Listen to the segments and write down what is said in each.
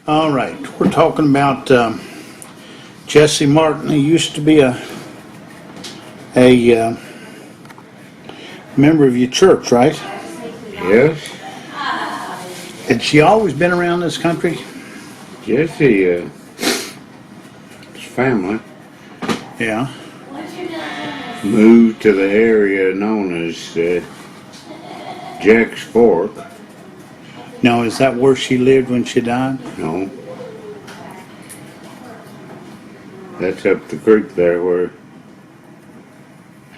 All right, we're talking about Jesse Martin. He used to be a member of your church, right? Yes, Had she always been around this country? Jesse, his family Yeah. moved to the area known as Jack's Fork. Now, is that where she lived when she died? No, that's up the creek there where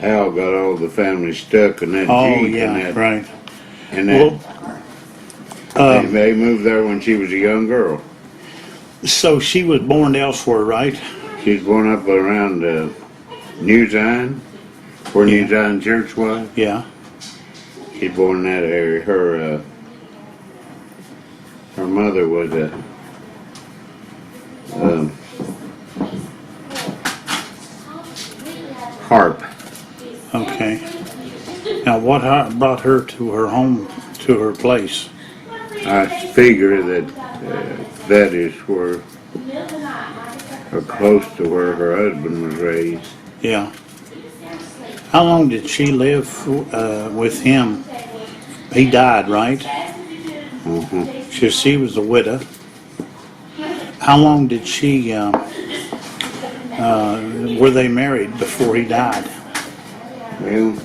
Al got all the family stuck in that Oh, Jeep yeah, and that. right. And that Well, they moved there when she was a young girl. so she was born elsewhere, right? She's born up around New Zion, where New Zion Church was. Yeah. She's born in that area. Her mother was a harp. Okay. Now, what brought her to her home, to her place? I figure that that is where, or close to where her husband was raised. Yeah. How long did she live with him? He died, right? Mm-hmm. She was a widow. How long did she, were they married before he died? Well,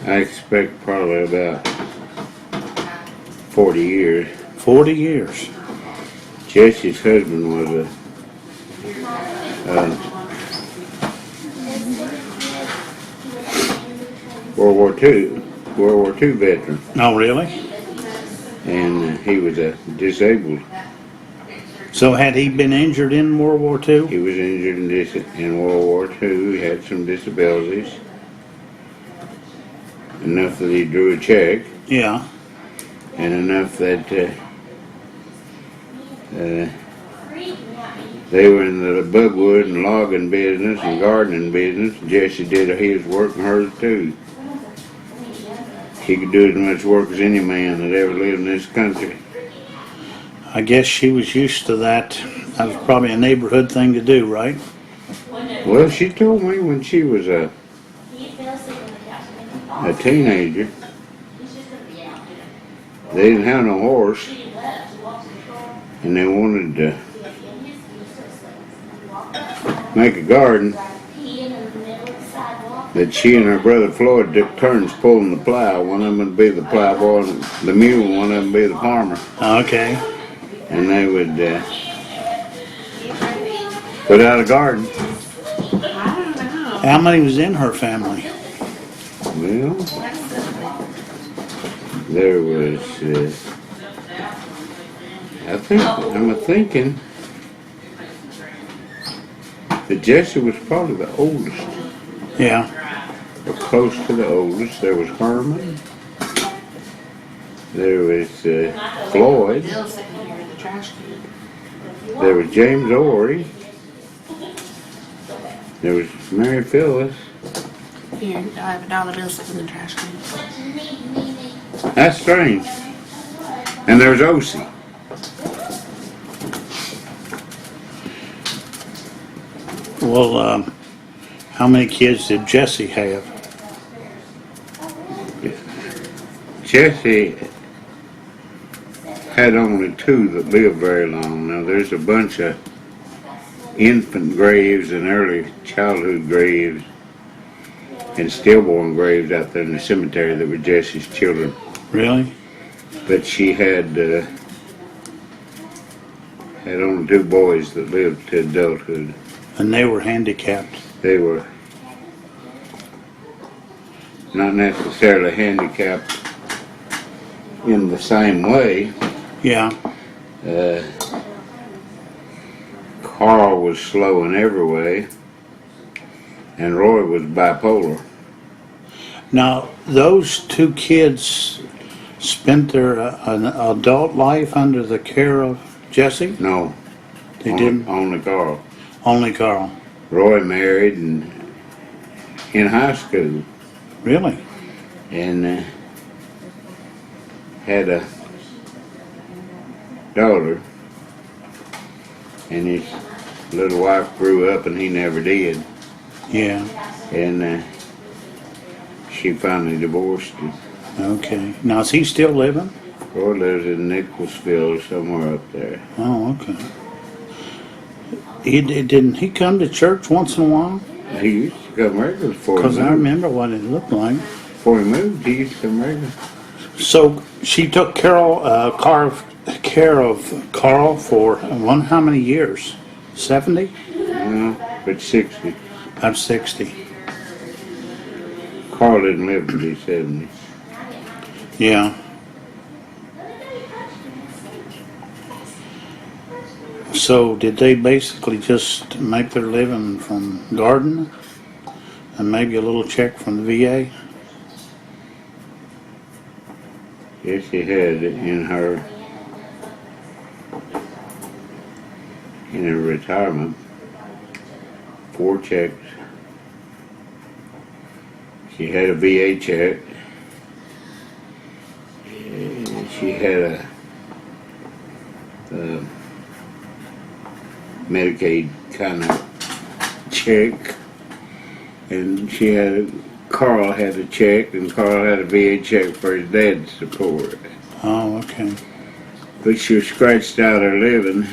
I expect probably about 40 years. 40 years. Jesse's husband was a World War II veteran, Oh, really? and he was disabled. So had he been injured in World War II? He was injured in World War II. He had some disabilities, enough that he drew a check, Yeah. and enough that they were in the bugwood and logging business and gardening business. Jesse did his work and hers too. He could do as much work as any man that ever lived in this country. I guess she was used to that. That was probably a neighborhood thing to do, right? Well, she told me when she was a teenager, they didn't have no horse, and they wanted to make a garden, that she and her brother Floyd took turns pulling the plow. One of them would be the plowboy, and the mule, one of them would be the farmer. Okay. And they would put out a garden. How many was in her family? Well, there was, I'm thinking that Jesse was probably the oldest, Yeah. or close to the oldest. There was Herman. There was Floyd. There was James Ory. There was Mary Phyllis. Here, I have a dollar bill sitting in the trash can. That's strange. And there was Osie. Well, how many kids did Jesse have? Jesse had only two that lived very long. Now there's a bunch of infant graves and early childhood graves and stillborn graves out there in the cemetery that were Jesse's children. Really? But she had only two boys that lived to adulthood. And they were handicapped. They were not necessarily handicapped in the same way. Yeah. Carl was slow in every way, and Roy was bipolar. Now, those two kids spent their an adult life under the care of Jesse? No, They didn't? Only Carl. Only Carl. Roy married and in high school, Really? and had a daughter, and his little wife grew up and he never did. Yeah. And she finally divorced him. Okay. Now, is he still living? Or lives in Nicholsville, somewhere up there. Oh, okay. Didn't he come to church once in a while? He used to come regular before he Because I moved. remember what it looked like. Before he moved, he used to come regular. So she took care of Carl for how many years? 70? But 60. About 60. Carl didn't live to be 70. Yeah. So did they basically just make their living from gardening and maybe a little check from the VA? Yes, she had in her retirement 4 checks. She had a VA check. She had a Medicaid kind of check, and Carl had a check, and Carl had a VA check for his dad's support. Oh, okay. But she scratched out her living.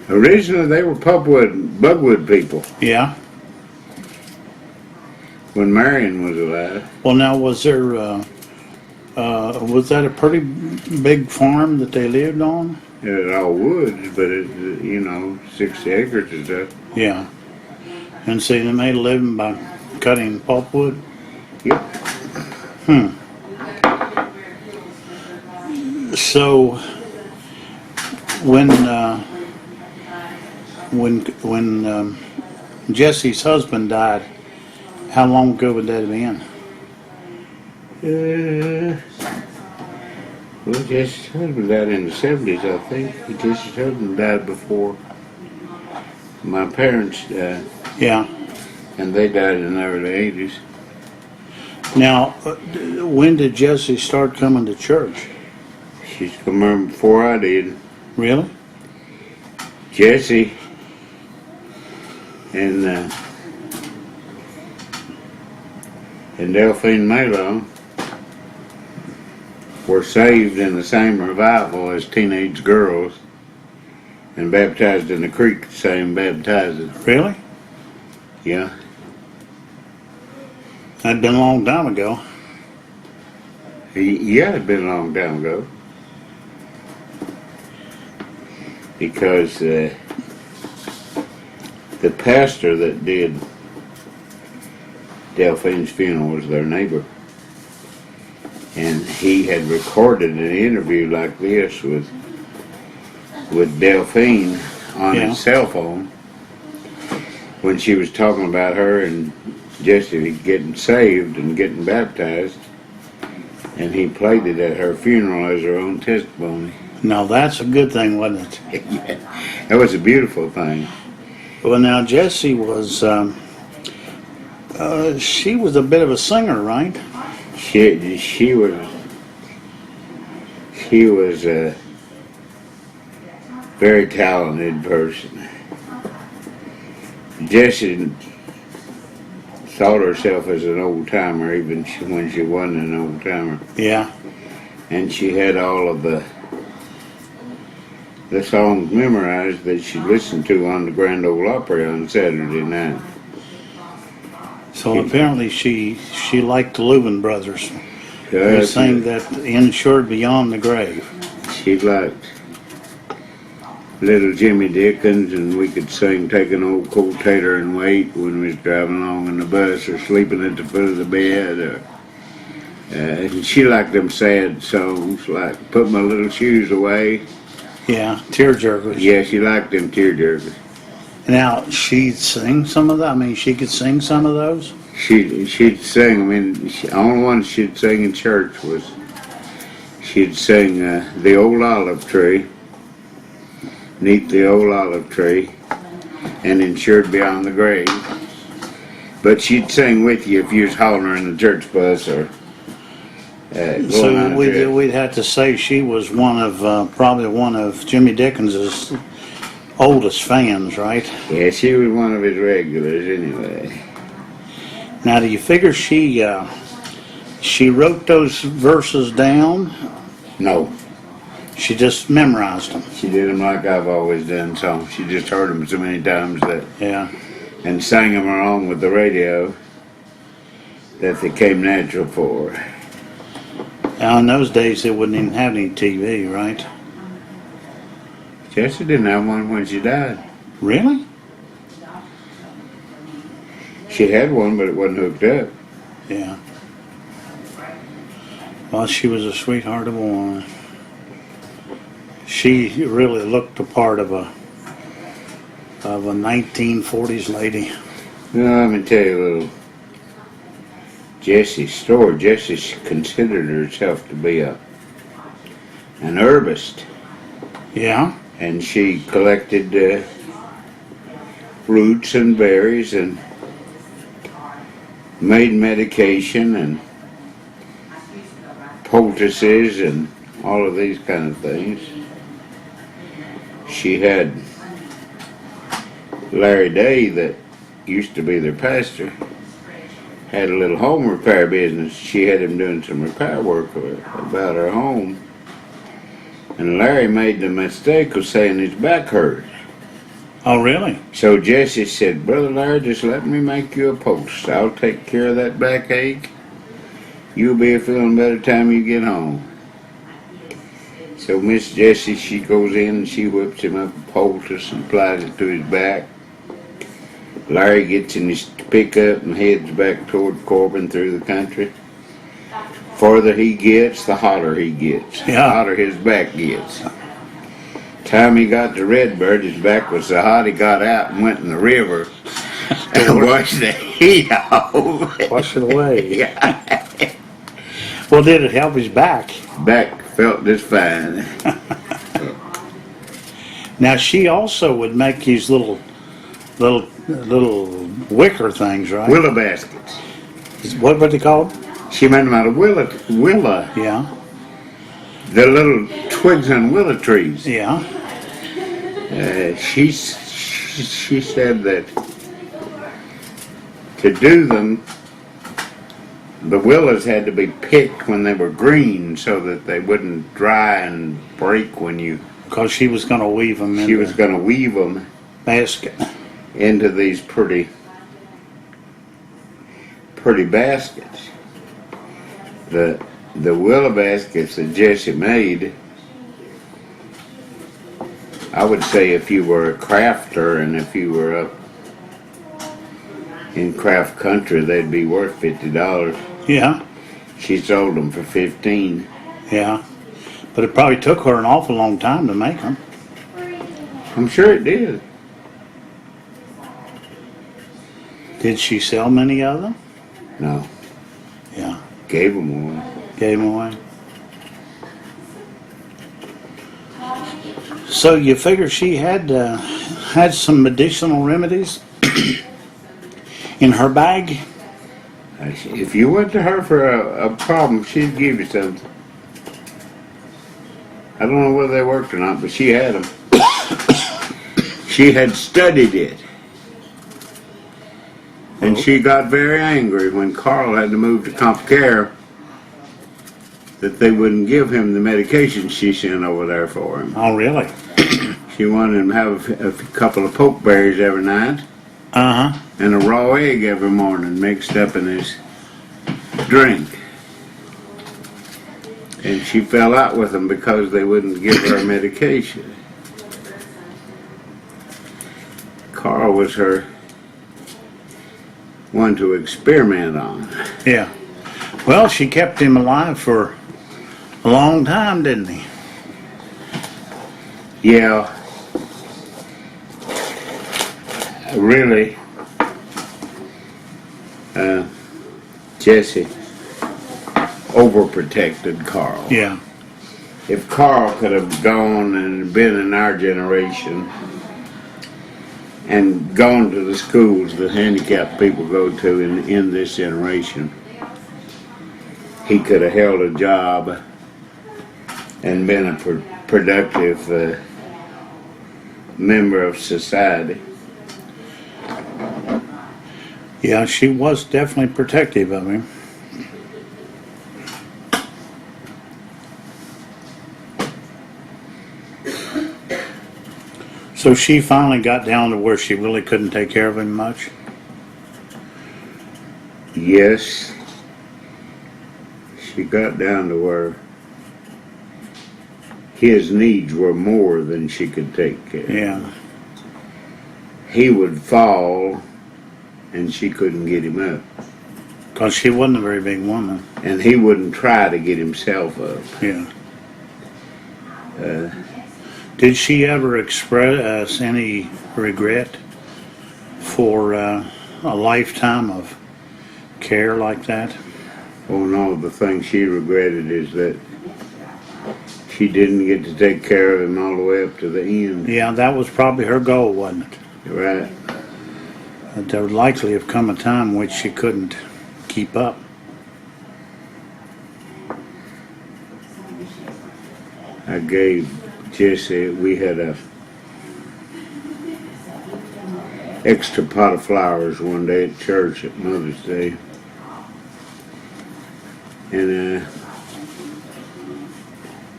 Originally, they were Bugwood people Yeah. when Marion was alive. Well, now was that a pretty big farm that they lived on? It was all woods, but 60 acres or so. Yeah. And see, they made a living by cutting pulpwood. Yep. So when Jesse's husband died, how long ago would that have been? Well, Jesse's husband died in the 70s, I think. Jesse's husband died before my parents died, Yeah. and they died in the early 80s. Now, when did Jesse start coming to church? She's come around before I did. Really? Jesse and Delphine Malone were saved in the same revival as teenage girls and baptized in the creek, the same baptizing. Really? Yeah. That'd been a long time ago. Yeah, it'd been a long time ago. Because the pastor that did Delphine's funeral was their neighbor. And he had recorded an interview like this with Delphine on his cell phone when she was talking about her and Jesse getting saved and getting baptized. And he played it at her funeral as her own testimony. Now that's a good thing, wasn't it? Yeah, that was a beautiful thing. Well, now Jessie was, she was a bit of a singer, right? She was a very talented person. Jessie thought herself as an old timer, even when she wasn't an old timer. Yeah. And she had all of the songs memorized that she listened to on the Grand Ole Opry on Saturday night. So apparently she liked the Louvin brothers. They She sang that Insured Beyond the Grave. liked Little Jimmy Dickens, and we could sing Take an Old Cold Tater and Wait when we was driving along in the bus or sleeping at the foot of the bed. And she liked them sad songs like Put My Little Shoes Away. Yeah, tearjerkers. Yeah, she liked them tearjerkers. Now, she'd sing some of that? I mean, she could sing some of those? She'd sing, I mean, the only one she'd sing in church was, she'd sing The Old Olive Tree, Neath the Old Olive Tree, and Insured Beyond the Grave. But she'd sing with you if you was hollering in the church bus or going So on a trip. we'd have to say she was one of, probably one of Jimmy Dickens's oldest fans, right? Yeah, she was one of his regulars anyway. Now, do you figure she wrote those verses down? No, She just memorized them. she did them like I've always done songs. She just heard them so many times that, Yeah. and sang them along with the radio, that they came natural for her. Now, in those days, they wouldn't even have any TV, right? Jessie didn't have one when she died. Really? She had one, but it wasn't hooked up. Yeah. Well, she was a sweetheart of a woman. She really looked the part of a 1940s lady. Now, let me tell you a little Jessie's story. Jessie considered herself to be an herbist, Yeah. and she collected roots and berries and made medication and poultices and all of these kind of things. She had Larry Day, that used to be their pastor, had a little home repair business. She had him doing some repair work about her home. And Larry made the mistake of saying his back hurt. Oh, really? So Jessie said, "Brother Larry, just let me make you a post. I'll take care of that backache. You'll be feeling better time you get home." So Miss Jessie, she goes in and she whips him up a poultice and applies it to his back. Larry gets in his pickup and heads back toward Corbin through the country. Farther he gets, the hotter he gets. The Yeah. hotter his back gets. Time he got to Redbird, his back was so hot he got out and went in the river to wash the heat off. Wash it away. Yeah. Well, did it help his back? Back felt just fine. Now, she also would make these little wicker things, right? Willow baskets. What were they called? She made them out of willow, Yeah. the little twigs on willow trees. Yeah. She said that to do them, the willows had to be picked when they were green so that they wouldn't dry and break when you. Because she was going to weave them in She was the going to weave them basket. into these pretty baskets. The willow baskets that Jessie made, I would say if you were a crafter and if you were up in craft country, they'd be worth $50. Yeah. She sold them for $15. Yeah. But it probably took her an awful long time to make them. I'm sure it did. Did she sell many of them? No, Yeah. gave them one. Gave them away. So you figure she had some medicinal remedies in her bag? If you went to her for a problem, she'd give you something. I don't know whether they worked or not, but she had them. She had studied it. And she got very angry when Carl had to move to Compacare that they wouldn't give him the medication she sent over there for him. Oh, really? She wanted him to have a couple of pokeberries every night Uh-huh. and a raw egg every morning mixed up in his drink. And she fell out with them because they wouldn't give her medication. Carl was her one to experiment on. Yeah. Well, she kept him alive for a long time, didn't he? Yeah, really, Jessie overprotected Carl. Yeah. If Carl could have gone and been in our generation and gone to the schools that handicapped people go to in this generation, he could have held a job and been a productive member of society. Yeah, she was definitely protective of him. So she finally got down to where she really couldn't take care of him much. Yes, she got down to where his needs were more than she could take care of. Yeah, He would fall and she couldn't get him up. because she wasn't a very big woman. And he wouldn't try to get himself up. Yeah. Did she ever express any regret for a lifetime of care like that? Oh no, the thing she regretted is that she didn't get to take care of him all the way up to the end. Yeah, that was probably her goal, wasn't it? Right. That there would likely have come a time in which she couldn't keep up. I gave Jesse, we had a extra pot of flowers one day at church at Mother's Day. And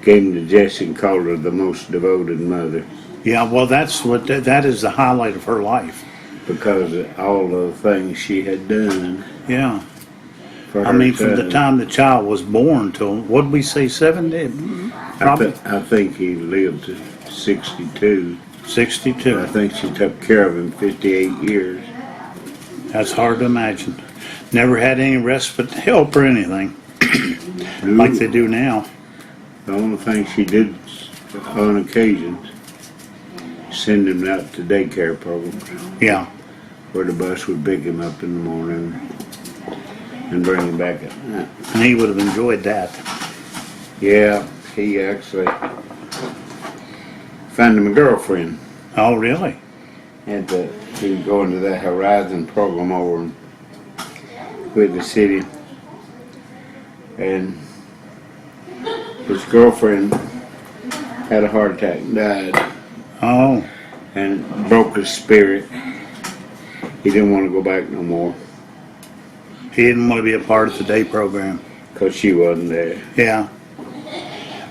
gave them to Jessie and called her the most devoted mother Yeah, well, that is the highlight of her life. because of all the things she had done Yeah. for her I mean, from the son. time the child was born till, what'd we say, 70? Probably I think he lived to 62. 62. I think she took care of him 58 years. That's hard to imagine. Never had any respite help or anything like they do now. The only thing she did on occasions, send him out to daycare programs Yeah. where the bus would pick him up in the morning and bring him back at night. And he would have enjoyed that. Yeah, he actually found him a girlfriend. Oh, really? And he was going to that Horizon program over in Whitley City. And his girlfriend had a heart attack and died. Oh, And it broke his spirit. He didn't want to go back no more he didn't want to be a part of the day program. because she wasn't there. Yeah.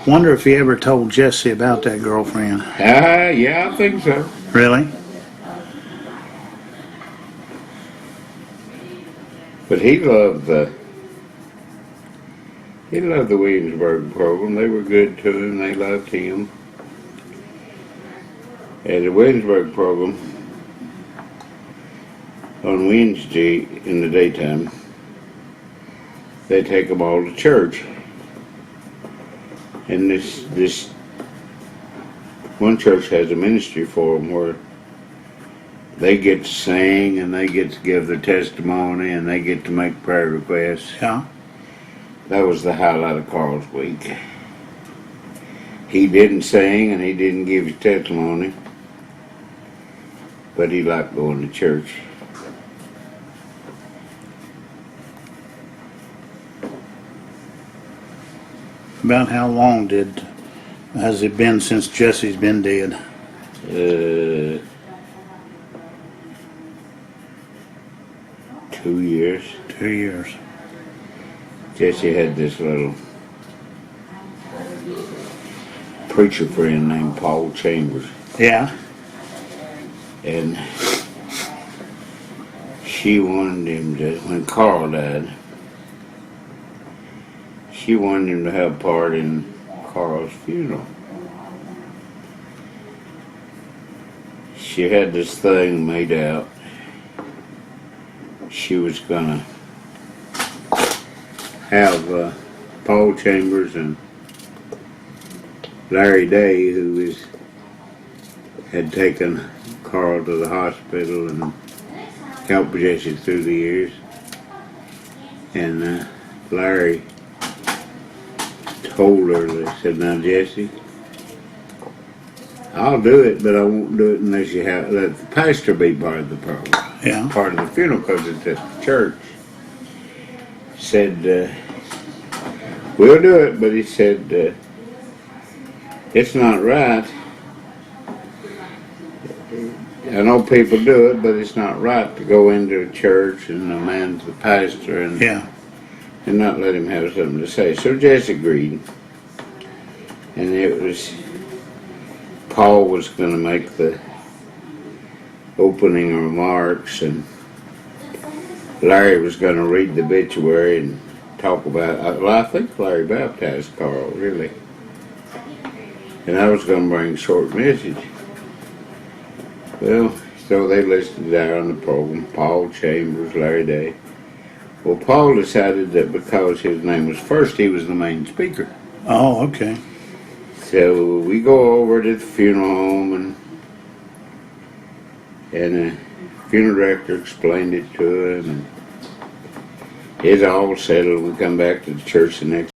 Wonder if he ever told Jesse about that girlfriend. Yeah, I think so. Really? But he loved the Williamsburg program. They were good to him. They loved him. And the Williamsburg program on Wednesday in the daytime, they take them all to church. And this one church has a ministry for them where they get to sing and they get to give their testimony and they get to make prayer requests. Yeah. That was the highlight of Carl's week. He didn't sing and he didn't give his testimony, but he liked going to church. About how long has it been since Jesse's been dead? 2 years. 2 years. Jesse had this little preacher friend named Paul Chambers, Yeah. and she wanted him to, when Carl died, she wanted him to have part in Carl's funeral. She had this thing made out. She was gonna have Paul Chambers and Larry Day, who had taken Carl to the hospital and helped Jesse through the years. And Larry told her, they said, "Now Jesse, I'll do it, but I won't do it unless you let the pastor be part of the program, Yeah. part of the funeral, because it's at the church." Said, we'll do it, but he said, it's not right. I know people do it, but it's not right to go into a church and the man's the pastor and Yeah. not let him have something to say. So Jess agreed. And it was, Paul was going to make the opening remarks, and Larry was going to read the obituary and talk about, well, I think Larry baptized Carl, really. And I was going to bring a short message. Well, so they listed there on the program, Paul Chambers, Larry Day. Well, Paul decided that because his name was first, he was the main speaker. Oh, okay. So we go over to the funeral home, and the funeral director explained it to him, and it's all settled. We come back to the church the next